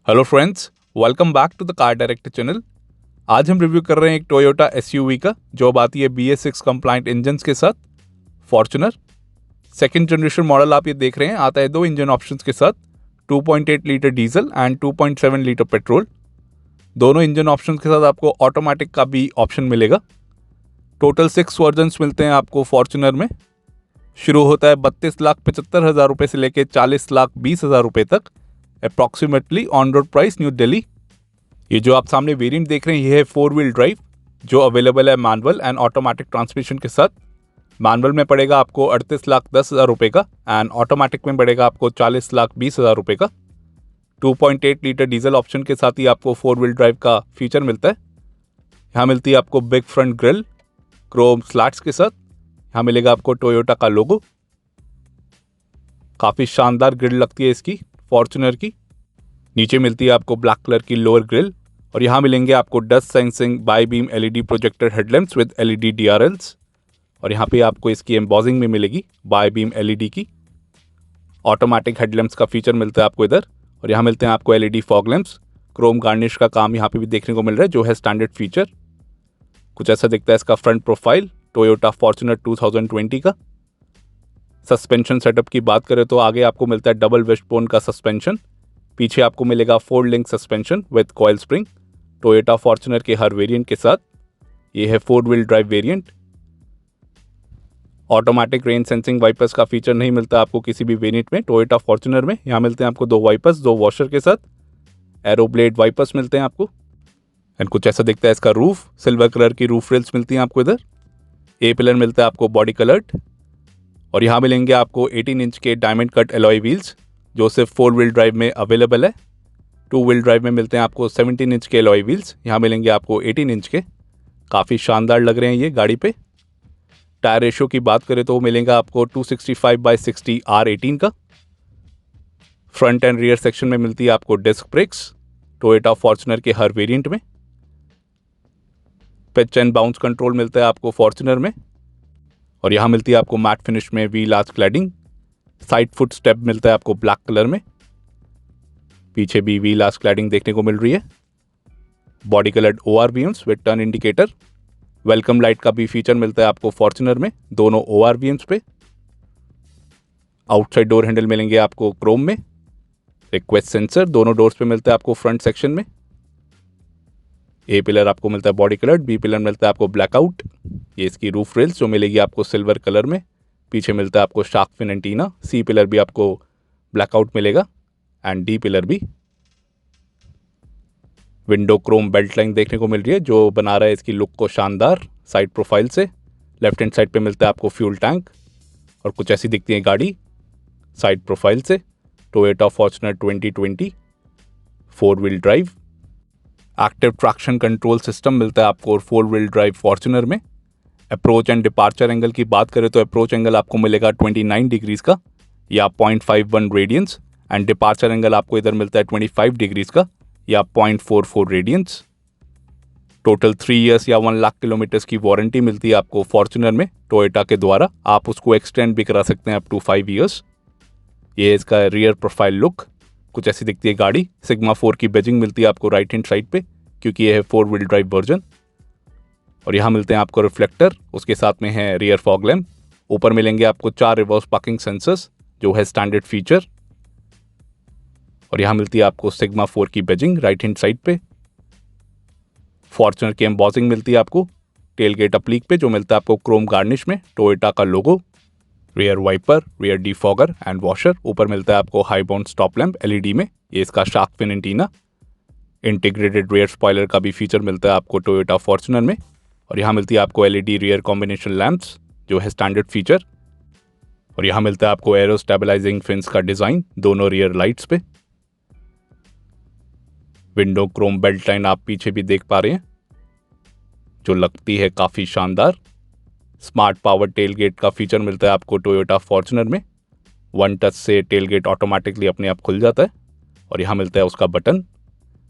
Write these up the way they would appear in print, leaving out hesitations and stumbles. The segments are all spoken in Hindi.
Hello friends, welcome back to the car director channel. आज हम रिव्यू कर रहे हैं एक टोयोटा एसयूवी का जो अब आती है BS6 कंप्लाइंट इंजन्स के साथ। फॉर्च्यूनर सेकंड जनरेशन मॉडल आप ये देख रहे हैं, आता है दो इंजन ऑप्शंस के साथ, 2.8 litre diesel and 2.7 litre petrol. दोनों इंजन ऑप्शंस के साथ आपको ऑटोमेटिक का भी ऑप्शन मिलेगा। टोटल 6 वर्जन्स मिलते हैं आपको फॉर्च्यूनर में। शुरू होता है 32,75,000 रुपये से लेकर 40,20,000 रुपये तक, approximately on road price new Delhi. ये जो आप सामने वेरिएंट देख रहे हैं ये है 4 व्हील ड्राइव जो अवेलेबल है मैनुअल एंड ऑटोमेटिक ट्रांसमिशन के साथ। मैनुअल में पड़ेगा आपको 38,10,000 रुपये का एंड ऑटोमेटिक में पड़ेगा आपको 40,20,000 रुपये का। 2.8 लीटर डीजल ऑप्शन के साथ ही आपको 4 व्हील ड्राइव का फीचर मिलता है। यहाँ मिलती है आपको big front grille Chrome slats के साथ। यहाँ मिलेगा आपको टोयोटा का लोगो। काफ़ी शानदार ग्रिल लगती है इसकी फॉर्च्यूनर की। नीचे मिलती है आपको ब्लैक कलर की लोअर ग्रिल और यहाँ मिलेंगे आपको dust sensing by beam LED projector headlamps with LED DRLs। और यहाँ पे आपको इसकी एम्बॉजिंग में मिलेगी बाई बीम LED की। ऑटोमेटिक हेडलैम्प्स का फीचर मिलता है आपको इधर। और यहाँ मिलते हैं आपको LED fog lamps. Chrome garnish का काम यहाँ पे भी देखने को मिल रहा है जो है स्टैंडर्ड फीचर। कुछ ऐसा दिखता है इसका फ्रंट प्रोफाइल टोयोटा फॉर्च्यूनर 2020 का। सस्पेंशन सेटअप की बात करें तो आगे आपको मिलता है डबल विशबोन का सस्पेंशन। पीछे आपको मिलेगा 4 link suspension with coil spring Toyota Fortuner के हर वेरिएंट के साथ। ये है 4 wheel drive variant. Automatic rain sensing wipers का फीचर नहीं मिलता आपको किसी भी वेरिएंट में टोयोटा फॉर्च्यूनर में। यहाँ मिलते हैं आपको 2 वाइपर्स 2 वॉशर के साथ। एरो ब्लेड वाइपर्स मिलते हैं आपको। एंड कुछ ऐसा दिखता है इसका रूफ। सिल्वर कलर की रूफ रेल्स मिलती हैं आपको इधर। ए पिलर मिलता है आपको बॉडी कलर्ड। और यहाँ मिलेंगे आपको 18 इंच के डायमंड कट एलॉय व्हील्स जो सिर्फ 4 व्हील ड्राइव में अवेलेबल है। 2 व्हील ड्राइव में मिलते हैं आपको 17 इंच के एलॉय व्हील्स। यहाँ मिलेंगे आपको 18 इंच के। काफ़ी शानदार लग रहे हैं ये गाड़ी पे। टायर रेशो की बात करें तो मिलेगा आपको 265/60 R18 का। फ्रंट एंड रियर सेक्शन में मिलती है आपको डिस्क ब्रेक्स टोयोटा फॉर्च्यूनर के हर वेरिएंट में। पिच एंड बाउंस कंट्रोल मिलता है आपको फॉर्च्यूनर में। और यहाँ मिलती है आपको मैट फिनिश में wheel arch cladding. Side foot step मिलता है आपको ब्लैक कलर में। पीछे भी व्हील आर्च क्लैडिंग देखने को मिल रही है। Body coloured ORVMs with turn indicator. Welcome light का भी फीचर मिलता है आपको फॉर्च्यूनर में दोनों ORVMs पे। आउटसाइड डोर हैंडल मिलेंगे आपको क्रोम में। रिक्वेस्ट सेंसर दोनों डोर्स पे मिलता है आपको फ्रंट सेक्शन में। ए पिलर आपको मिलता है बॉडी कलर्ड, बी पिलर मिलता है आपको ब्लैकआउट। ये इसकी रूफ रेल्स जो मिलेगी आपको सिल्वर कलर में। पीछे मिलता है आपको shark fin antenna. C pillar भी आपको ब्लैकआउट मिलेगा एंड डी पिलर भी। विंडो क्रोम बेल्ट लाइन देखने को मिल रही है जो बना रहा है इसकी लुक को शानदार साइड प्रोफाइल से। लेफ्ट हैंड साइड पे मिलता है आपको फ्यूल टैंक। और कुछ ऐसी दिखती है गाड़ी साइड प्रोफाइल से। Toyota Fortuner 2020 4 wheel drive. Active traction control system मिलता है आपको 4 व्हील ड्राइव फॉर्च्यूनर में। अप्रोच एंड डिपार्चर एंगल की बात करें तो अप्रोच एंगल आपको मिलेगा 29 डिग्रीज का या 0.51 रेडियंस। एंड डिपार्चर एंगल आपको इधर मिलता है 25 डिग्रीज का या 0.44 रेडियंस। टोटल 3 ईयर्स या 1 लाख किलोमीटर्स की वारंटी मिलती है आपको फॉर्च्यूनर में टोयोटा के द्वारा। आप उसको एक्सटेंड भी करा सकते हैं अप टू 5 ईयर्स। ये इसका रियर प्रोफाइल लुक कुछ ऐसी दिखती है गाड़ी। सिग्मा 4 की बैजिंग मिलती है आपको राइट हैंड साइड पे क्योंकि ये है 4 व्हील ड्राइव वर्जन। और यहाँ मिलते हैं आपको रिफ्लेक्टर, उसके साथ में है रियर फॉग लैम्प। ऊपर मिलेंगे आपको 4 रिवर्स पार्किंग सेंसर्स जो है स्टैंडर्ड फीचर। और यहाँ मिलती है आपको सिग्मा 4 की बैजिंग राइट हैंड साइड पे। फॉर्च्यूनर की एम्बॉसिंग मिलती है आपको टेल गेट अप्लीक पे जो मिलता है आपको क्रोम गार्निश में टोयोटा का logo. Rear wiper, rear defogger and washer. ऊपर मिलता है आपको high bound stop lamp LED में। ये इसका shark fin antenna. Integrated rear spoiler का भी फीचर मिलता है आपको टोयोटा फॉर्च्यूनर में। और यहाँ मिलती है आपको LED रियर कॉम्बिनेशन लैम्प्स जो है स्टैंडर्ड फीचर। और यहाँ मिलता है आपको एरो स्टेबलाइजिंग फिन्स का डिज़ाइन दोनों रियर लाइट्स पे। विंडो क्रोम बेल्ट लाइन आप पीछे भी देख पा रहे हैं जो लगती है काफ़ी शानदार। स्मार्ट पावर टेलगेट का फीचर मिलता है आपको टोयोटा फॉर्च्यूनर में। 1 टच से टेलगेट ऑटोमेटिकली अपने आप खुल जाता है। और यहाँ मिलता है उसका बटन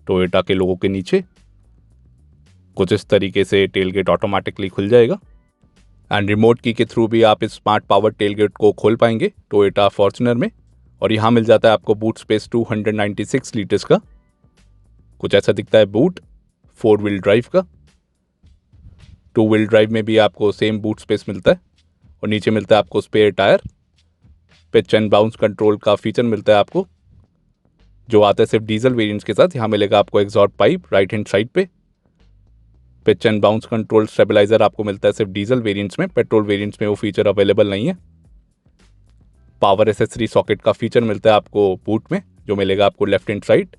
टोयोटा के लोगों के नीचे। कुछ इस तरीके से टेलगेट ऑटोमेटिकली खुल जाएगा। एंड रिमोट की के थ्रू भी आप इस स्मार्ट पावर टेलगेट को खोल पाएंगे टोयोटा फॉर्च्यूनर में। और यहाँ मिल जाता है आपको बूट स्पेस 296 लीटर्स का। कुछ ऐसा दिखता है बूट 4 व्हील ड्राइव का। 2 व्हील ड्राइव में भी आपको सेम बूट स्पेस मिलता है और नीचे मिलता है आपको spare tyre. Pitch and bounce control का फीचर मिलता है आपको जो आता है सिर्फ डीजल वेरिएंट्स के साथ। यहाँ मिलेगा आपको exhaust pipe right hand side पे। Pitch and bounce control stabiliser आपको मिलता है सिर्फ डीजल वेरिएंट्स में, पेट्रोल वेरिएंट्स में वो फीचर अवेलेबल नहीं है। पावर एसेसरी सॉकेट का फीचर मिलता है आपको बूट में जो मिलेगा आपको left hand side,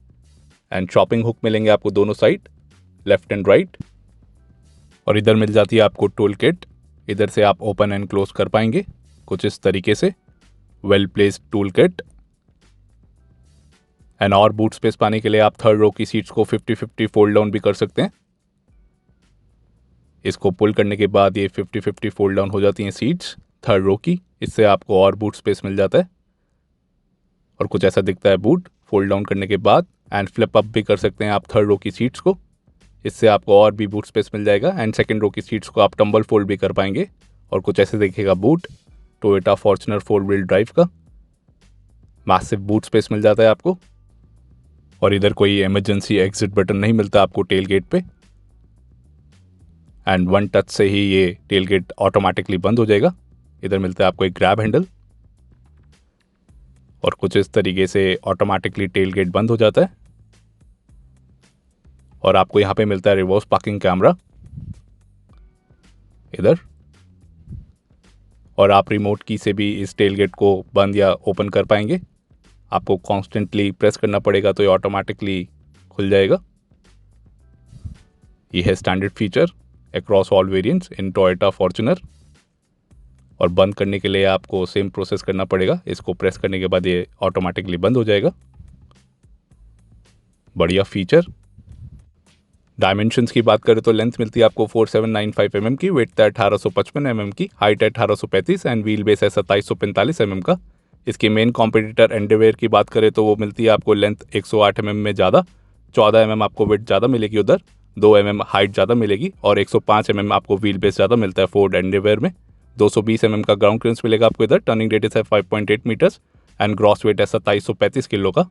and shopping hook मिलेंगे आपको दोनों साइड लेफ्ट एंड राइट। और इधर मिल जाती है आपको टूल किट, इधर से आप ओपन एंड क्लोज कर पाएंगे कुछ इस तरीके से, well placed tool kit. And और बूट स्पेस पाने के लिए आप थर्ड रो की सीट्स को 50-50 फोल्ड डाउन भी कर सकते हैं। इसको पुल करने के बाद ये 50-50 फोल्ड डाउन हो जाती हैं सीट्स थर्ड रो की, इससे आपको और बूट स्पेस मिल जाता है। और कुछ ऐसा दिखता है बूट फोल्ड डाउन करने के बाद, एंड फ्लिप अप भी कर सकते हैं आप थर्ड रो की सीट्स को, इससे आपको और भी बूट स्पेस मिल जाएगा। एंड सेकंड रो की सीट्स को आप टम्बल फोल्ड भी कर पाएंगे। और कुछ ऐसे दिखेगा boot Toyota Fortuner 4 wheel drive का, मैसिव बूट स्पेस मिल जाता है आपको। और इधर कोई इमरजेंसी एग्जिट बटन नहीं मिलता आपको टेल गेट पे, एंड वन टच से ही ये टेल गेट ऑटोमेटिकली बंद हो जाएगा। इधर मिलता है आपको एक ग्रैब हैंडल और कुछ इस तरीके से ऑटोमेटिकली टेल गेट बंद हो जाता है। और आपको यहाँ पे मिलता है रिवर्स पार्किंग कैमरा इधर, और आप रिमोट की से भी इस टेल गेट को बंद या ओपन कर पाएंगे। आपको कॉन्स्टेंटली प्रेस करना पड़ेगा तो ये ऑटोमेटिकली खुल जाएगा। ये है standard feature across all variants in Toyota Fortuner. और बंद करने के लिए आपको सेम प्रोसेस करना पड़ेगा, इसको प्रेस करने के बाद ये ऑटोमेटिकली बंद हो जाएगा। बढ़िया फीचर। डायमेंशंस की बात करें तो लेंथ मिलती है आपको 4795 mm की, विड्थ है 1855 mm की, हाइट है 1835 एंड व्हील बेस है 2745 mm का। इसके मेन कॉम्पिटिटर एंडेवेयर की बात करें तो वो मिलती है आपको लेंथ 108 mm में ज़्यादा, 14 mm आपको विड्थ ज़्यादा मिलेगी उधर, 2 mm हाइट ज़्यादा मिलेगी और 105 mm आपको व्हील बेस ज़्यादा मिलता है फोर्ड एंडेवेयर में। 220 mm का ग्राउंड क्लियरेंस मिलेगा आपको इधर, टर्निंग रेडियस है 5.8 मीटर्स एंड ग्रॉस वेट है 2735 किलो का।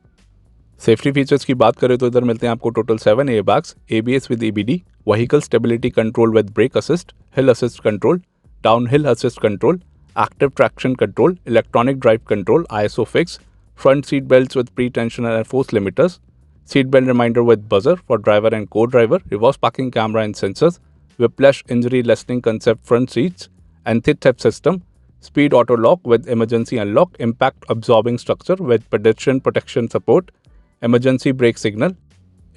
सेफ्टी फीचर्स की बात करें तो इधर मिलते हैं आपको total 7 air bags, ABS with EBD, vehicle stability control with brake assist, hill assist control, down hill assist control, active traction control, electronic drive control, ISO fix, front seat belts with pre tensioner and force limiters, seat belt reminder with buzzer for driver and co driver, reverse parking camera and sensors, whiplash injury lessening concept front seats, anti-theft system, speed auto lock with emergency unlock, impact absorbing structure with pedestrian protection support, emergency brake signal,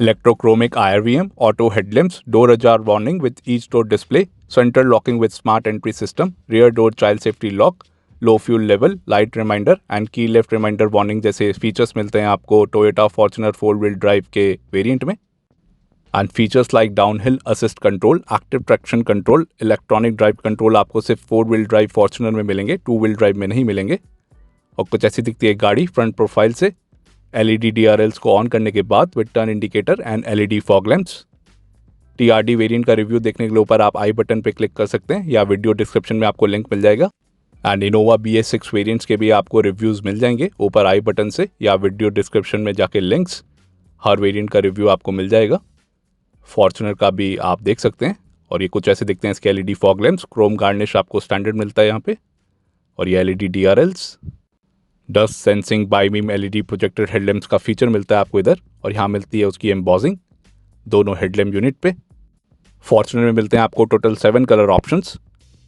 electrochromic IRVM, auto headlamps, door ajar warning with each door display, center locking with smart entry system, rear door child safety lock, low fuel level, light reminder and key left reminder warning जैसे फीचर्स मिलते हैं आपको टोयोटा फॉर्च्यूनर 4 व्हील ड्राइव के वेरिएंट में। And features like downhill assist control, active traction control, electronic drive control आपको सिर्फ 4 व्हील ड्राइव फॉर्च्यूनर में मिलेंगे, 2 व्हील ड्राइव में नहीं मिलेंगे। और कुछ ऐसी दिखती है गाड़ी फ्रंट प्रोफाइल से, LED DRLs को ऑन करने के बाद with turn indicator and LED fog lamps. TRD variant का रिव्यू देखने के लिए ऊपर आप आई बटन पे क्लिक कर सकते हैं या वीडियो डिस्क्रिप्शन में आपको लिंक मिल जाएगा। एंड इनोवा BS6 वेरिएंट्स के भी आपको रिव्यूज़ मिल जाएंगे ऊपर आई बटन से या वीडियो डिस्क्रिप्शन में जाके लिंक्स, हर वेरिएंट का रिव्यू आपको मिल जाएगा। फॉर्च्यूनर का भी आप देख सकते हैं। और ये कुछ ऐसे दिखते हैं इसके LED fog lamps, chrome garnish आपको स्टैंडर्ड मिलता है यहाँ पे। और ये LED DRLs, dust sensing bi beam LED projector headlamps का फीचर मिलता है आपको इधर। और यहाँ मिलती है उसकी एम्बॉजिंग दोनों हेडलैम्प यूनिट पे। फॉर्च्यूनर में मिलते हैं आपको total 7 colour options,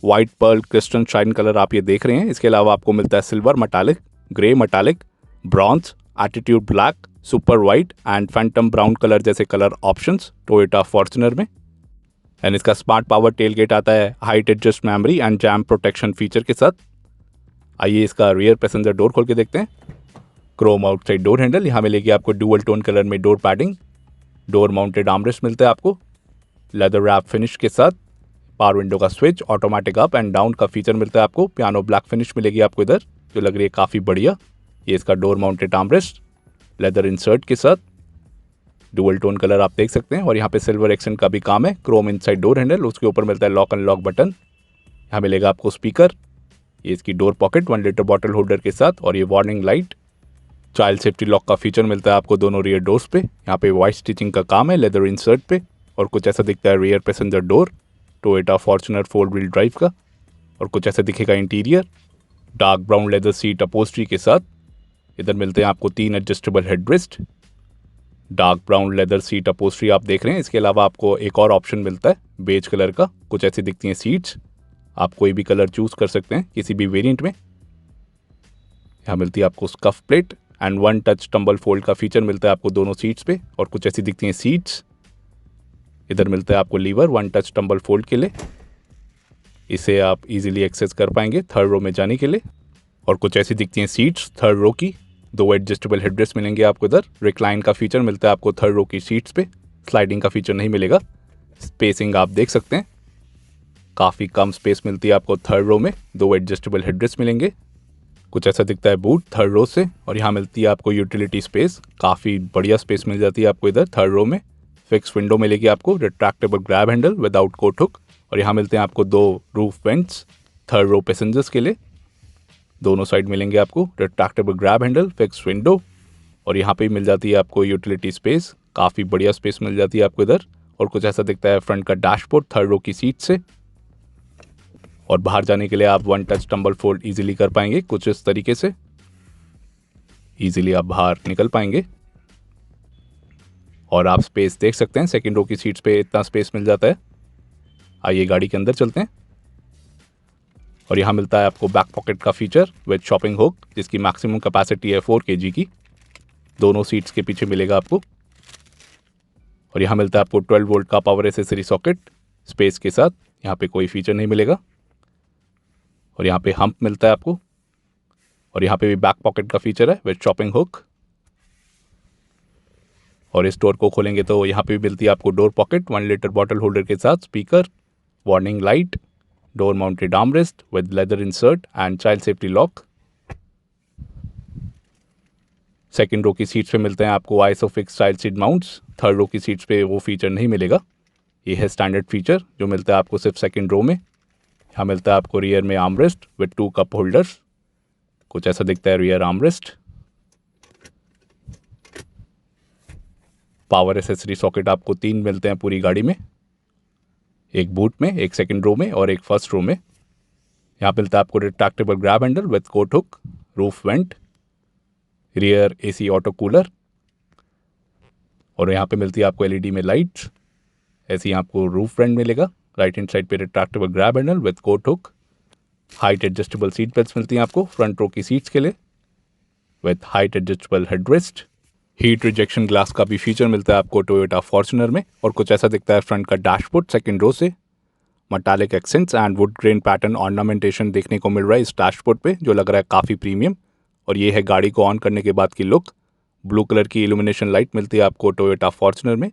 white, pearl, crystal, shine colour आप ये देख रहे हैं। इसके अलावा आपको मिलता है silver metallic, grey metallic, bronze, attitude black, super white and phantom brown colour जैसे कलर ऑप्शंस टोयोटा फॉर्च्यूनर में। एंड इसका स्मार्ट पावर टेलगेट आता है height adjust memory and jam protection feature के साथ। आइए इसका रियर पैसेंजर डोर खोल के देखते हैं। क्रोम आउटसाइड डोर हैंडल, यहाँ मिलेगी आपको डुअल टोन कलर में door padding, door mounted armrest मिलता है आपको लेदर रैप फिनिश के साथ। पावर विंडो का switch, automatic up and down का फीचर मिलता है आपको। पियानो ब्लैक फिनिश मिलेगी आपको इधर जो लग रही है काफ़ी बढ़िया। ये इसका door mounted armrest leather insert के साथ, डुअल टोन कलर आप देख सकते हैं। और यहाँ पे सिल्वर एक्सेंट का भी काम है। क्रोम इनसाइड डोर हैंडल, उसके ऊपर मिलता है लॉक अनलॉक बटन। यहाँ मिलेगा आपको स्पीकर, ये इसकी door pocket 1 litre bottle holder के साथ। और ये warning light, child safety lock का फीचर मिलता है आपको दोनों रियर डोर्स पे। यहाँ पे वाइट स्टिचिंग का काम है लेदर इंसर्ट पे, और कुछ ऐसा दिखता है rear passenger door Toyota Fortuner 4 wheel drive का, और कुछ ऐसा दिखेगा interior dark brown leather seat अपोस्ट्री के साथ। इधर मिलते हैं आपको 3 adjustable headrest, dark brown leather seat अपोस्ट्री आप देख रहे हैं। इसके अलावा आपको एक और ऑप्शन मिलता है बेज कलर का, कुछ ऐसी दिखती हैं सीट्स। आप कोई भी कलर चूज कर सकते हैं किसी भी वेरिएंट में। यहाँ मिलती है आपको scuff plate and 1 touch tumble fold का फीचर मिलता है आपको दोनों सीट्स पे, और कुछ ऐसी दिखती हैं सीट्स। इधर मिलता है आपको लीवर 1 टच टम्बल फोल्ड के लिए, इसे आप इजीली एक्सेस कर पाएंगे थर्ड रो में जाने के लिए। और कुछ ऐसी दिखती हैं सीट्स थर्ड रो की, 2 एडजस्टेबल हेडरेस्ट मिलेंगे आपको। इधर रिक्लाइन का फीचर मिलता है आपको थर्ड रो की सीट्स पे, स्लाइडिंग का फीचर नहीं मिलेगा। स्पेसिंग आप देख सकते हैं, काफ़ी कम स्पेस मिलती है आपको थर्ड रो में, 2 एडजस्टेबल हेडरेस्ट मिलेंगे। कुछ ऐसा दिखता है बूट थर्ड रो से, और यहाँ मिलती है आपको यूटिलिटी स्पेस, काफ़ी बढ़िया स्पेस मिल जाती है आपको इधर थर्ड रो में। फिक्स विंडो मिलेगी आपको, retractable grab handle without coat hook, और यहाँ मिलते हैं आपको 2 roof vents third row passengers के लिए। दोनों साइड मिलेंगे आपको retractable grab handle, fix window, और यहाँ पे मिल जाती है आपको यूटिलिटी स्पेस, काफ़ी बढ़िया स्पेस मिल जाती है आपको इधर। और कुछ ऐसा दिखता है फ्रंट का डैशबोर्ड थर्ड रो की सीट से, और बाहर जाने के लिए आप 1 टच टम्बल फोल्ड इजीली कर पाएंगे, कुछ इस तरीके से इजीली आप बाहर निकल पाएंगे। और आप स्पेस देख सकते हैं, सेकंड रो की सीट्स पे इतना स्पेस मिल जाता है। आइए गाड़ी के अंदर चलते हैं। और यहाँ मिलता है आपको बैक पॉकेट का फीचर विद शॉपिंग हुक, जिसकी मैक्सिमम कैपेसिटी है 4 kg की, दोनों सीट्स के पीछे मिलेगा आपको। और यहाँ मिलता है आपको 12 वोल्ट का पावर एसेसरी सॉकेट स्पेस के साथ, यहाँ पे कोई फीचर नहीं मिलेगा। और यहाँ पे हम्प मिलता है आपको, और यहाँ पे भी बैक पॉकेट का फीचर है विद शॉपिंग हुक। और इस डोर को खोलेंगे तो यहाँ पे भी मिलती है आपको door pocket 1 litre bottle holder के साथ, speaker, warning light, door mounted armrest with leather insert and child safety lock. Second row की सीट्स पे मिलते हैं आपको isofix child seat mounts, third row की सीट्स पे वो फीचर नहीं मिलेगा। ये है स्टैंडर्ड फीचर जो मिलता है आपको सिर्फ सेकंड रो में। यहाँ मिलता है आपको रियर में आर्मरेस्ट विद 2 कप होल्डर्स, कुछ ऐसा दिखता है rear armrest. Power accessory socket आपको 3 मिलते हैं पूरी गाड़ी में, एक बूट में, एक सेकंड रो में और एक फर्स्ट रो में। यहाँ मिलता है आपको retractable grab handle with coat hook, roof vent, rear AC auto cooler, और यहाँ पे मिलती है आपको एलईडी में लाइट्स। ऐसे ही आपको रूफ वेंट मिलेगा। राइट हैंड साइड पे retractable grab handle with coat hook, height adjustable seat belts मिलती हैं आपको फ्रंट रो की सीट्स के लिए with height adjustable headrest. Heat rejection glass का भी फीचर मिलता है आपको टोयोटा फॉर्च्यूनर में। और कुछ ऐसा दिखता है फ्रंट का डैशबोर्ड सेकंड रो से। Metallic accents and wood grain pattern ornamentation देखने को मिल रहा है इस डैशबोर्ड पे, जो लग रहा है काफ़ी प्रीमियम। और ये है गाड़ी को ऑन करने के बाद की लुक। ब्लू कलर की इल्यूमिनेशन लाइट मिलती है आपको टोयोटा फॉर्च्यूनर में।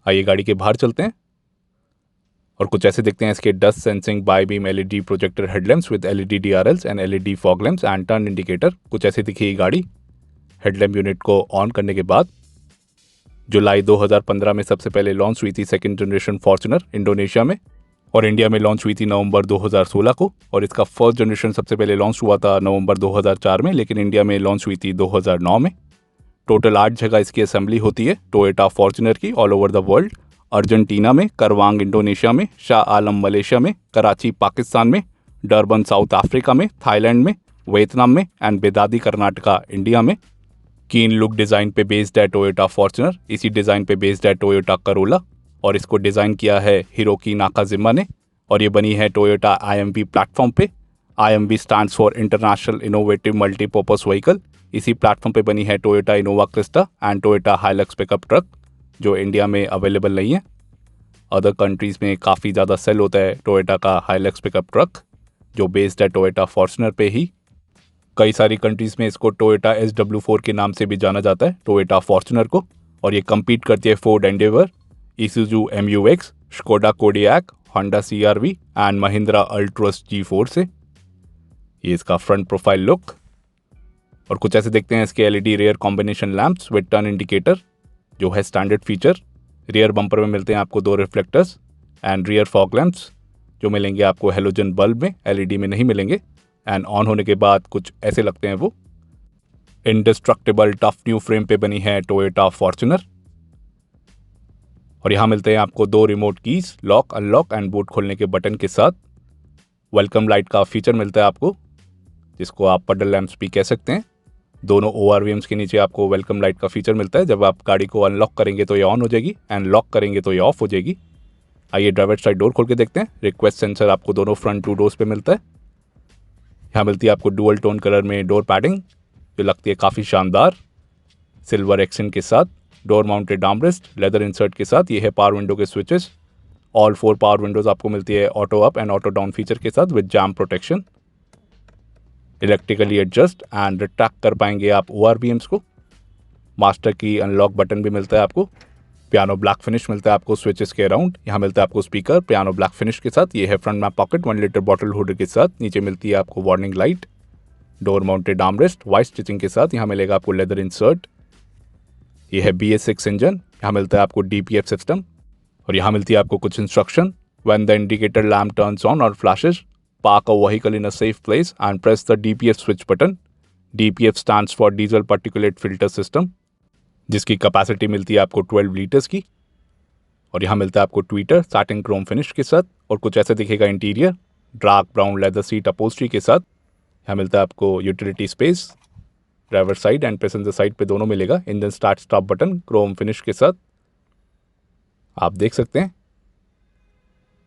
आइए गाड़ी के बाहर चलते हैं। और कुछ ऐसे दिखते हैं इसके dust sensing by beam LED projector headlamps with LED DRLs and LED fog lamps and turn indicator. कुछ ऐसी दिखी ये गाड़ी हेडलैम्प यूनिट को ऑन करने के बाद। जुलाई 2015 में सबसे पहले लॉन्च हुई थी सेकंड जनरेशन फॉर्च्यूनर इंडोनेशिया में, और इंडिया में लॉन्च हुई थी नवंबर 2016 को। और इसका फर्स्ट जनरेशन सबसे पहले लॉन्च हुआ था नवंबर 2004 में, लेकिन इंडिया में लॉन्च हुई थी 2009 में। टोटल 8 जगह इसकी असेंबली होती है टोयोटा फॉर्च्यूनर की all over the world. Argentina में, करवांग इंडोनेशिया में, शाह आलम मलेशिया में, कराची पाकिस्तान में, डरबन साउथ अफ्रीका में, थाईलैंड में, वियतनाम में एंड बेदादी कर्नाटका इंडिया में। कीन लुक डिज़ाइन पे बेस्ड है टोयोटा फॉर्च्यूनर, इसी डिज़ाइन पे बेस्ड है टोयोटा करोला, और इसको डिज़ाइन किया है हिरोकी नाकाजिमा ने। और ये बनी है टोयोटा IMV प्लेटफॉर्म पे। IMV stands for international innovative multipurpose vehicle. इसी प्लेटफॉर्म पे बनी है Toyota Innova Crysta and Toyota Hilux pickup truck, जो इंडिया में अवेलेबल नहीं है। अदर कंट्रीज़ में काफ़ी ज़्यादा सेल होता है टोयोटा का हाइलक्स पिकअप ट्रक, जो बेस्ड है टोयोटा फॉर्च्यूनर पे ही। कई सारी कंट्रीज़ में इसको टोयोटा SW4 के नाम से भी जाना जाता है टोयोटा फॉर्च्यूनर को। और ये कम्पीट करती है Ford Endeavour, Isuzu MU-X, Skoda Kodiaq, Honda CR-V and Mahindra Alturas G4 से। ये इसका फ्रंट प्रोफाइल लुक। और कुछ ऐसे देखते हैं इसके LED rear combination lamps with turn indicator, जो है स्टैंडर्ड फीचर। रियर बम्पर में मिलते हैं आपको 2 reflectors and rear fog lamps, जो मिलेंगे आपको हेलोजन बल्ब में, LED में नहीं मिलेंगे। एंड ऑन होने के बाद कुछ ऐसे लगते हैं वो। इंडिस्ट्रक्टिबल टफ न्यू फ्रेम पे बनी है टोयोटा फॉर्च्यूनर। और यहाँ मिलते हैं आपको 2 remote keys, lock unlock and boot खोलने के बटन के साथ। वेलकम लाइट का फीचर मिलता है आपको, जिसको आप पडल लैंप्स भी कह सकते हैं। दोनों ORVMs के नीचे आपको वेलकम लाइट का फीचर मिलता है। जब आप गाड़ी को अनलॉक करेंगे तो ये ऑन हो जाएगी एंड लॉक करेंगे तो ये ऑफ हो जाएगी। आइए ड्राइवर साइड डोर खोल के देखते हैं। रिक्वेस्ट सेंसर आपको दोनों फ्रंट 2 डोर्स पे मिलता है। यहाँ मिलती है आपको डुअल टोन कलर में डोर पैडिंग, जो लगती है काफ़ी शानदार, सिल्वर एक्सेंट के साथ। Door mounted armrest leather insert के साथ। ये है पावर विंडो के स्विचेस। ऑल 4 पावर विंडोज आपको मिलती है auto up and auto down feature के साथ with jam protection. Electrically adjust and retract कर पाएंगे आप ORVMs को। मास्टर की अनलॉक बटन भी मिलता है आपको। पियानो ब्लैक फिनिश मिलता है आपको स्विचेस के अराउंड। यहाँ मिलता है आपको स्पीकर पियानो ब्लैक फिनिश के साथ। ये है फ्रंट में पॉकेट 1 लीटर बॉटल होल्डर के साथ। नीचे मिलती है आपको warning light. Door mounted armrest white stitching के साथ। यहाँ मिलेगा आपको लेदर इंसर्ट। ये है BS6 इंजन। यहाँ मिलता है आपको DPF सिस्टम। और यहाँ मिलती है आपको कुछ instruction. When the indicator lamp turns on और flashes, park a vehicle in a safe place and press the DPF switch button. DPF stands for diesel particulate filter system, जिसकी कैपेसिटी मिलती है आपको 12 लीटर्स की। और यहाँ मिलता है आपको ट्विटर सैटिन क्रोम फिनिश के साथ। और कुछ ऐसे दिखेगा interior, dark brown leather seat अपोस्ट्री के साथ। यहाँ मिलता है आपको utility space, driver side and passenger side पे दोनों मिलेगा। Engine start stop button Chrome finish के साथ आप देख सकते हैं।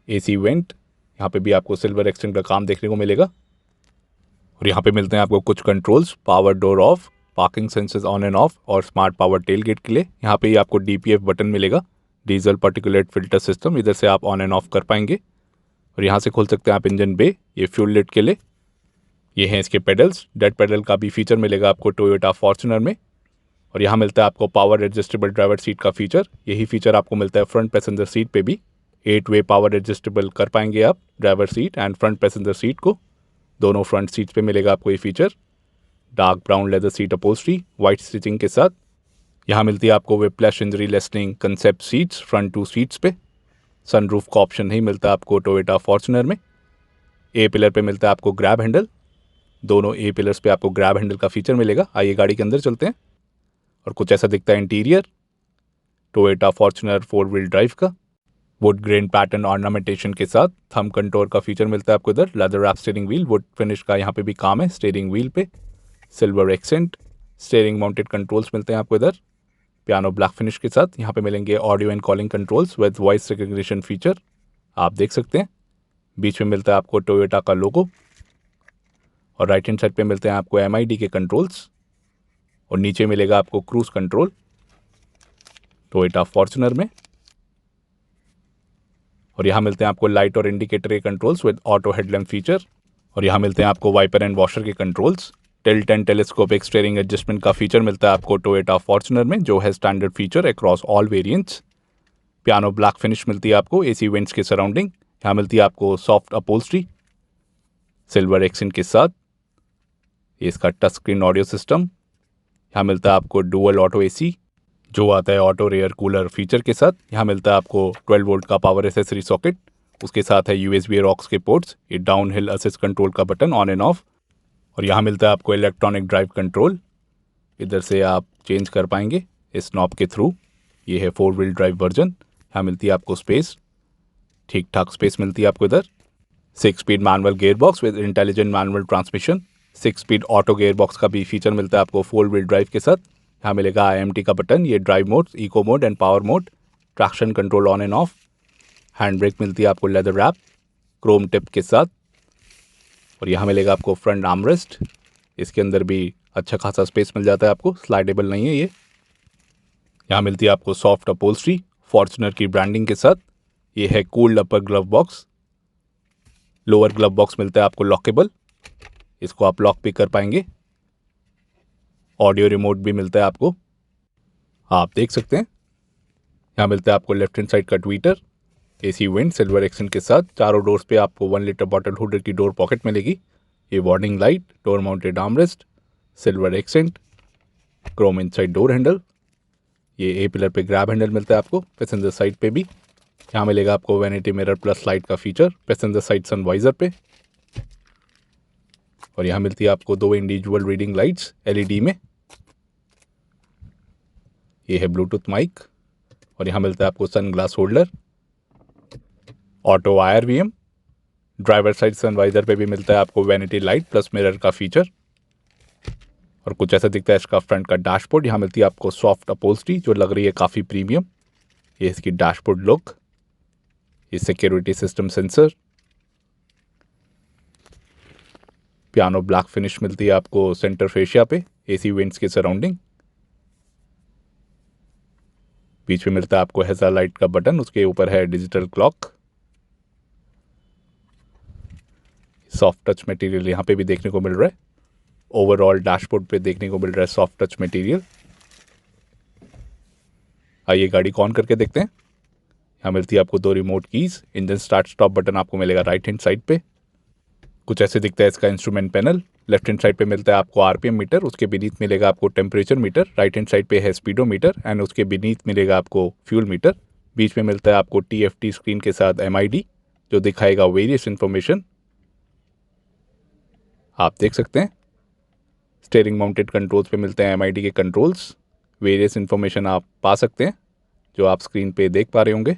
AC वेंट, यहाँ पे भी आपको सिल्वर एक्सटेंट का काम देखने को मिलेगा। और यहाँ पे मिलते हैं आपको कुछ controls, power door of, parking sensors on and of और स्मार्ट पावर टेल गेट के लिए। यहाँ पे ही आपको DPF बटन मिलेगा, डीजल पार्टिकुलेट फिल्टर सिस्टम। इधर से आप ऑन एंड ऑफ कर पाएंगे। और यहाँ से खोल सकते हैं आप इंजन बे, ये फ्यूल लिट के लिए। ये हैं इसके पेडल्स। डेड पेडल का भी फीचर मिलेगा आपको टोयोटा फॉर्च्यूनर में। और यहाँ मिलता है आपको पावर एडजस्टेबल ड्राइवर सीट का फीचर। यही फीचर आपको मिलता है फ्रंट पैसेंजर सीट पे भी। 8 वे पावर एडजस्टेबल कर पाएंगे आप driver seat and front passenger seat को। दोनों फ्रंट सीट्स पे मिलेगा आपको ये feature. Dark brown leather seat अपोस्ट्री white stitching के साथ। यहाँ मिलती है आपको whiplash injury listening concept seats front 2 seats पे। सनरूफ का ऑप्शन नहीं मिलता आपको टोयोटा फॉर्च्यूनर में। A पिलर पे मिलता है आपको ग्रैब हैंडल। दोनों A पिलर्स पे आपको ग्रैब हैंडल का फीचर मिलेगा। आइए गाड़ी के अंदर चलते हैं। और कुछ ऐसा दिखता है interior Toyota Fortuner 4 wheel drive का। वुड ग्रेन पैटर्न ऑर्नामेंटेशन के साथ थंब कंट्रोल का फीचर मिलता है आपको इधर। Leather wrap steering wheel, would finish का यहाँ पे भी काम है स्टीयरिंग व्हील पे। Silver accent steering mounted controls मिलते हैं आपको इधर पियानो ब्लैक फिनिश के साथ। यहाँ पे मिलेंगे audio and calling controls with voice recognition feature, आप देख सकते हैं। बीच में मिलता है आपको टोयोटा का लोगो। और राइट हैंड साइड पे मिलते हैं आपको MID के कंट्रोल्स। और नीचे मिलेगा आपको क्रूज कंट्रोल टोयोटा फॉर्च्यूनर में। और यहाँ मिलते हैं आपको लाइट और इंडिकेटर के controls with auto headlamp feature. और यहाँ मिलते हैं आपको वाइपर एंड वॉशर के controls. Tilt and telescopic steering adjustment का फीचर मिलता है आपको टोयोटा फॉर्च्यूनर में, जो है standard feature across all variants. Piano black finish मिलती है आपको AC वेंट्स के सराउंडिंग। यहाँ मिलती है आपको सॉफ्ट अपोल्स्ट्री सिल्वर एक्सेंट के साथ। ये इसका टच स्क्रीन ऑडियो सिस्टम। यहाँ मिलता है आपको डुअल ऑटो AC, जो आता है ऑटो रेयर कूलर फीचर के साथ। यहाँ मिलता है आपको 12 वोल्ट का पावर एसेसरी सॉकेट। उसके साथ है USB रॉक्स के पोर्ट्स, ये डाउन हिल असिस्ट कंट्रोल का बटन ऑन एंड ऑफ। और यहाँ मिलता है आपको इलेक्ट्रॉनिक ड्राइव कंट्रोल। इधर से आप चेंज कर पाएंगे इस नॉब के थ्रू। ये है 4 व्हील ड्राइव वर्जन। यहाँ मिलती है आपको स्पेस, ठीक ठाक स्पेस मिलती है आपको इधर। 6 speed manual gear box with intelligent manual transmission. 6 speed auto gear box का भी फीचर मिलता है आपको 4 व्हील ड्राइव के साथ। यहाँ मिलेगा IMT का बटन, ये drive mode, eco mode and power mode, traction control on and off. Hand brake मिलती है आपको लेदर रैप क्रोम टिप के साथ। और यहाँ मिलेगा आपको फ्रंट आर्मरेस्ट। इसके अंदर भी अच्छा खासा स्पेस मिल जाता है आपको, स्लाइडेबल नहीं है ये। यहाँ मिलती है आपको सॉफ्ट अपोल्स्ट्री फॉर्च्यूनर की ब्रांडिंग के साथ। ये है cooled upper glove box. Lower glove box मिलता है आपको लॉकेबल, इसको आप लॉक भी कर पाएंगे। ऑडियो रिमोट भी मिलता है आपको, आप देख सकते हैं। यहाँ मिलता है आपको लेफ्ट हैंड साइड का Twitter, AC went silver accent के साथ। चारों डोर्स पे आपको 1 लीटर बॉटल होल्डर की डोर पॉकेट मिलेगी। ये warning light, door mounted armrest, silver accent, Chrome inside door handle. ये A पिलर पे ग्रैब हैंडल मिलता है आपको। पैसेंजर साइड पे भी यहाँ मिलेगा आपको वैनिटी मिरर प्लस लाइट का फीचर पैसेंजर साइड सनवाइजर पे। और यहाँ मिलती है आपको 2 इंडिविजुअल रीडिंग लाइट्स LED में। ये है ब्लूटूथ माइक और यहाँ मिलता है आपको sun glass holder, auto IRVM, driver side sun visor पे भी मिलता है आपको वैनिटी लाइट प्लस मिरर का फीचर। और कुछ ऐसा दिखता है इसका फ्रंट का डैशबोर्ड। यहाँ मिलती है आपको सॉफ्ट अपहोल्स्ट्री जो लग रही है काफ़ी प्रीमियम। ये इसकी डैशबोर्ड लुक, ये security system sensor, piano black finish मिलती है आपको सेंटर फेशिया पे, AC वेंट्स के सराउंडिंग। बीच में मिलता है आपको हेजा लाइट का बटन, उसके ऊपर है digital clock. Soft touch material यहाँ पे भी देखने को मिल रहा है। ओवरऑल डैशबोर्ड पे देखने को मिल रहा है सॉफ्ट टच मटेरियल। आइए गाड़ी को ऑन करके देखते हैं। यहाँ मिलती है आपको 2 remote keys. Engine start stop button आपको मिलेगा राइट हैंड साइड पे। कुछ ऐसे दिखता है इसका instrument panel. Left hand side पे मिलता है आपको RPM मीटर, उसके बीनीथ मिलेगा आपको temperature metre. Right hand side पे है स्पीडोमीटर एंड उसके बीनीथ मिलेगा आपको फ्यूल मीटर। बीच में मिलता है आपको TFT स्क्रीन के साथ MID जो दिखाएगा वेरियस इन्फॉर्मेशन। आप देख सकते हैं स्टेयरिंग माउंटेड कंट्रोल्स पे मिलते हैं MID के कंट्रोल्स। वेरियस इन्फॉर्मेशन आप पा सकते हैं जो आप स्क्रीन पे देख पा रहे होंगे।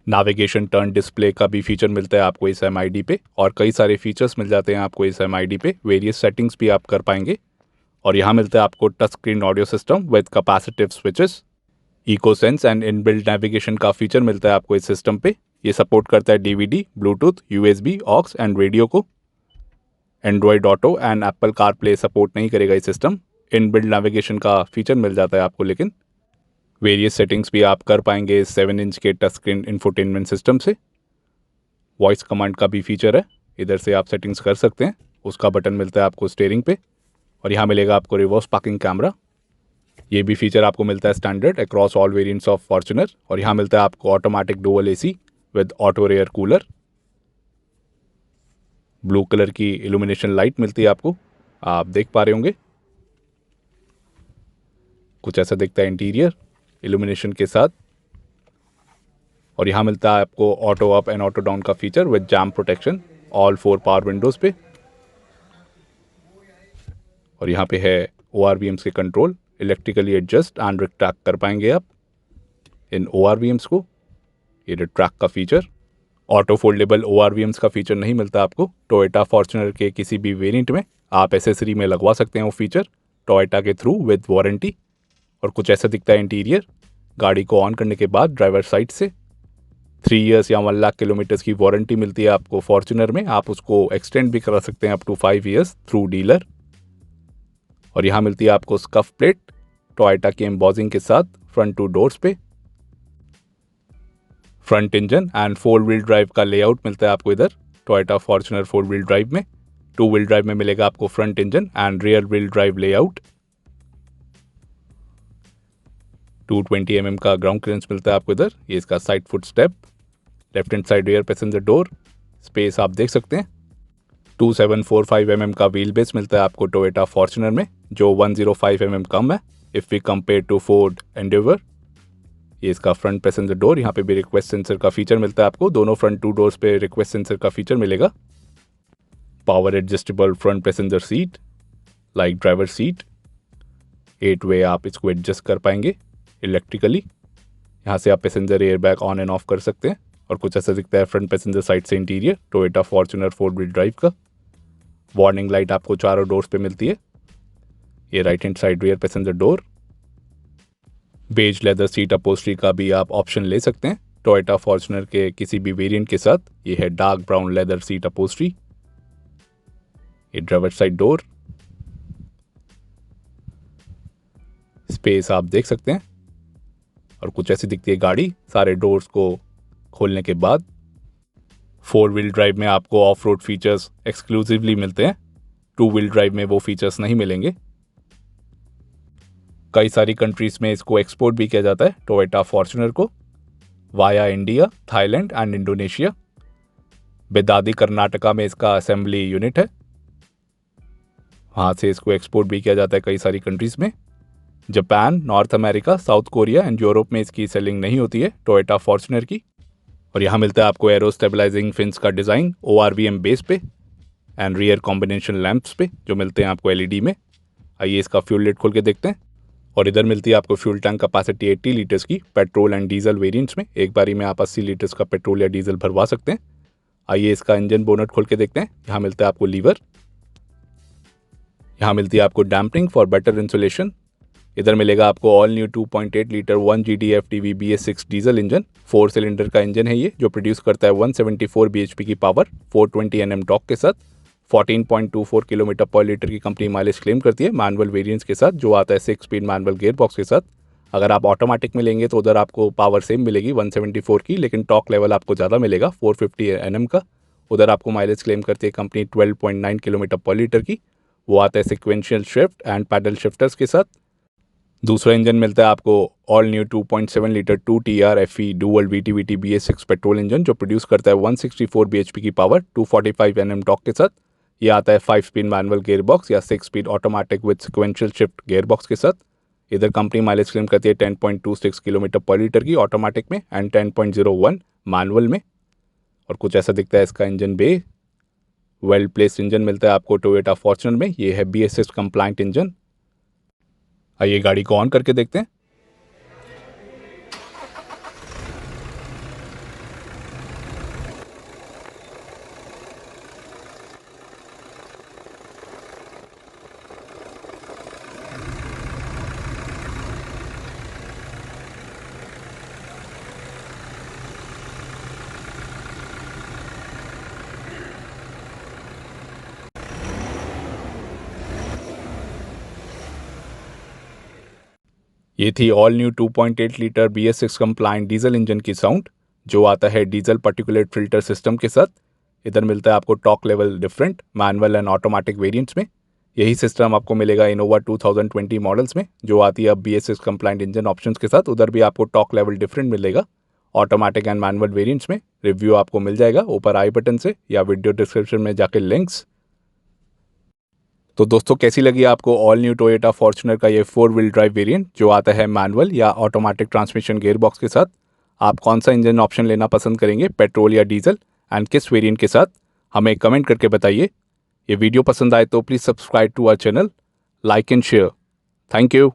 नेविगेशन टर्न डिस्प्ले का भी फीचर मिलता है आपको इस MID पे और कई सारे फीचर्स मिल जाते हैं आपको इस MID पे। वेरियस सेटिंग्स भी आप कर पाएंगे। और यहाँ मिलता है आपको touch screen audio system with capacitive switches. Ecosense and inbuilt navigation का फीचर मिलता है आपको इस सिस्टम पे। ये सपोर्ट करता है DVD, Bluetooth, USB, aux and radio को। Android Auto and Apple CarPlay support नहीं करेगा ये सिस्टम। इनबिल्ट नेविगेशन का फीचर मिल जाता है आपको, लेकिन वेरियस सेटिंग्स भी आप कर पाएंगे इस 7 इंच के टच स्क्रीन इंफोटेनमेंट सिस्टम से। वॉइस कमांड का भी फीचर है, इधर से आप सेटिंग्स कर सकते हैं। उसका बटन मिलता है आपको स्टीयरिंग पे और यहाँ मिलेगा आपको रिवर्स पार्किंग कैमरा। ये भी फीचर आपको मिलता है standard across all variants of Fortuner. और यहाँ मिलता है आपको automatic dual AC with auto rear cooler. Blue colour की इल्यूमिनेशन लाइट मिलती है आपको, आप देख पा रहे होंगे। कुछ ऐसा दिखता है इंटीरियर इल्यूमिनेशन के साथ। और यहाँ मिलता है आपको auto up and auto down का feature with jam protection all 4 power windows पे। और यहाँ पे है ORVMs के कंट्रोल, इलेक्ट्रिकली एडजस्ट एंड रिट्रैक्ट कर पाएंगे आप इन ORVMs को। ये रिट्रैक्ट का फीचर। ऑटो फोल्डेबल ORVMs का फीचर नहीं मिलता आपको टोयोटा फॉर्च्यूनर के किसी भी वेरिएंट में। आप एसेसरी में लगवा सकते हैं वो फीचर टोयोटा के थ्रू विद वारंटी। और कुछ ऐसा दिखता है इंटीरियर। गाड़ी को ऑन करने के बाद ड्राइवर साइड से 3 इयर्स या 1 लाख किलोमीटर्स की वारंटी मिलती है आपको फॉर्च्यूनर में। आप उसको एक्सटेंड भी करा सकते हैं up to 5 years through dealer. और यहाँ मिलती है आपको स्कफ प्लेट टोयोटा की एम्बॉजिंग के साथ फ्रंट 2 डोर्स पे। Front engine and 4 wheel drive का लेआउट मिलता है आपको इधर टोयोटा फॉर्च्यूनर 4 व्हील ड्राइव में। 2 व्हील ड्राइव में मिलेगा आपको front engine and rear wheel drive layout. 220 mm का ग्राउंड क्लियरेंस मिलता है आपको इधर। ये इसका side foot step, left hand side rear passenger door space आप देख सकते हैं। 2745 mm का व्हील बेस मिलता है आपको टोयोटा फॉर्च्यूनर में, जो 105 mm कम है if we compare to Ford Endeavour. ये इसका फ्रंट पैसेंजर डोर, यहाँ पे भी रिक्वेस्ट सेंसर का फीचर मिलता है आपको। दोनों फ्रंट 2 डोर्स पे रिक्वेस्ट सेंसर का फीचर मिलेगा। Power adjustable front passenger seat like driver seat, 8 वे आप इसको एडजस्ट कर पाएंगे इलेक्ट्रिकली। यहाँ से आप passenger air bag on and of कर सकते हैं। और कुछ ऐसा दिखता है फ्रंट पैसेंजर साइड से interior Toyota Fortuner 4 wheel drive का। वार्निंग लाइट आपको चारों डोर्स पे मिलती है। ये right hand side rear passenger door. Beige leather seat upholstery का भी आप ऑप्शन ले सकते हैं टोयोटा फॉर्च्यूनर के किसी भी वेरिएंट के साथ। ये है dark brown leather seat upholstery. ये ड्राइवर साइड डोर स्पेस आप देख सकते हैं। और कुछ ऐसी दिखती है गाड़ी सारे डोर्स को खोलने के बाद। 4 व्हील ड्राइव में आपको ऑफ रोड फीचर्स एक्सक्लूसिवली मिलते हैं, 2 व्हील ड्राइव में वो फीचर्स नहीं मिलेंगे। कई सारी कंट्रीज में इसको एक्सपोर्ट भी किया जाता है टोयोटा फॉर्च्यूनर को via India, Thailand and Indonesia. Bidadi Karnataka में इसका असेंबली यूनिट है, वहाँ से इसको एक्सपोर्ट भी किया जाता है कई सारी कंट्रीज में। Japan, north America, south Korea and Europe में इसकी सेलिंग नहीं होती है टोयोटा फॉर्च्यूनर की। और यहाँ मिलता है आपको एरो स्टेबलाइजिंग फिन्स का डिज़ाइन ORVM बेस पे एंड रियर कॉम्बिनेशन लैंप्स पे जो मिलते हैं आपको LED में। आइए इसका फ्यूल लिड खोल के देखते हैं। और इधर मिलती है आपको फ्यूल टैंक कैपेसिटी 80 लीटर्स की पेट्रोल एंड डीजल वेरिएंट्स में। एक बारी में आप 80 लीटर्स का पेट्रोल या डीजल भरवा सकते हैं। आइए इसका इंजन बोनट खोल के देखते हैं। यहाँ मिलता है आपको लीवर, यहाँ मिलती है आपको डैम्पिंग फॉर बेटर इंसुलेशन। इधर मिलेगा आपको all new 2.8 litre 1 GDF-TV BS6 diesel engine. 4 cylinder का इंजन है ये, जो प्रोड्यूस करता है 174 bhp की पावर 420 Nm टॉर्क के साथ। 14.24 किलोमीटर पर लीटर की कंपनी माइलेज क्लेम करती है मैनुअल वेरिएंट्स के साथ, जो आता है 6 स्पीड मैनुअल गियर बॉक्स के साथ। अगर आप ऑटोमेटिक में लेंगे तो उधर आपको पावर सेम मिलेगी 174 की, लेकिन टॉर्क लेवल आपको ज़्यादा मिलेगा 450 Nm का। उधर आपको माइलेज क्लेम करती है कंपनी 12.9 किलोमीटर पर लीटर की, वो आता है sequential shift and paddle shifters के साथ। दूसरा इंजन मिलता है आपको all new 2.7 litre 2TR FE dual VT-VT BS6 petrol engine, जो प्रोड्यूस करता है 164 bhp की पावर 245 Nm टॉर्क के साथ। ये आता है 5 स्पीड मैनुअल गियर बॉक्स या 6 speed automatic with sequential shift gear box के साथ। इधर कंपनी माइलेज क्लेम करती है 10.26 किलोमीटर पर लीटर की ऑटोमेटिक में एंड 10.01 मैनुअल में। और कुछ ऐसा दिखता है इसका engine bay. Well placed engine मिलता है आपको टोयोटा फॉर्च्यूनर में। ये है BS6 कंप्लाइंट इंजन। आइए गाड़ी को ऑन करके देखते हैं। ये थी all new 2.8 litre BS6 compliant diesel engine की साउंड, जो आता है डीजल पार्टिकुलेट फिल्टर सिस्टम के साथ। इधर मिलता है आपको torque level different manual and automatic variants में। यही सिस्टम आपको मिलेगा इनोवा 2020 मॉडल्स में, जो आती है अब BS6 कंप्लाइंट इंजन ऑप्शंस के साथ। उधर भी आपको टॉर्क लेवल डिफरेंट मिलेगा ऑटोमेटिक एंड मैनुअल वेरिएंट्स में। रिव्यू आपको मिल जाएगा ऊपर आई बटन से या वीडियो डिस्क्रिप्शन में जाके लिंक्स। तो दोस्तों कैसी लगी आपको ऑल न्यू टोयोटा फॉर्च्यूनर का ये 4 व्हील ड्राइव वेरिएंट, जो आता है मैनुअल या ऑटोमेटिक ट्रांसमिशन गियर बॉक्स के साथ। आप कौन सा इंजन ऑप्शन लेना पसंद करेंगे, पेट्रोल या डीजल, एंड किस वेरिएंट के साथ, हमें कमेंट करके बताइए। ये वीडियो पसंद आए तो please subscribe to our channel, like and share. Thank you.